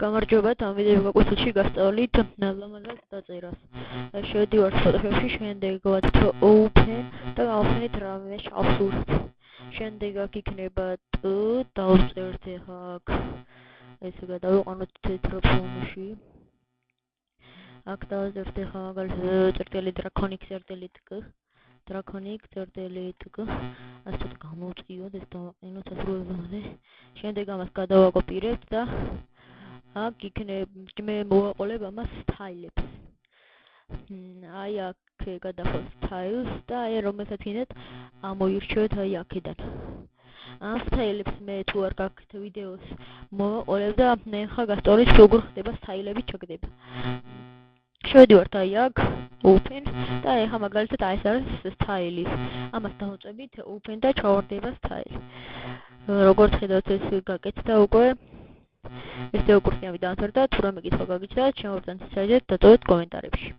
გამარჯობა, დამიდები გაკვეთილში გასწავლით ლამაზად დაწერას. შევდივართ ფოტოშოპში, შემდეგ ვაწყობთ open და გავხსენით რამე შავსურით. შემდეგ აქ იქნება t, დავწერთ ახლა აქ ესე გადავიყვანოთ თეთრ ფონში. აქ დავწერთ ახლა მაგალითად წერტილი draconic წერტილი tk. Draconic წერტილი tk. ასე გამოვწიოთ ეს დავაყენოთ ასრულებაზე. შემდეგ ამას გადავაკოპირებთ და აქ იქნება მე მოვაყოლებ ამას სტაილებს. აი აქ გადახოთ სტაილს და აი რომელსაც გინდათ ამოირჩევთ აი აქედან. ამ სტაილებს მე თუ არ გაქვთ ვიდეოს მოვაყოლებ და მე ხა გასწავლით როგორ ხდება სტაილების ჩაგდება. შევდივართ აი აქ open და აი ხა მაგალითად აი ეს არის სტაილი. ამას დავუწევთ open და ჩავარდება სტაილი. როგორც ხედავთ ეს გაკეთდა უკვე ეს კურსი ამით დამთავრდა. თუ რამე კითხვა გაგიჩნდათ, შემოვიძინოთ საერთოდ დატოვეთ კომენტარებში.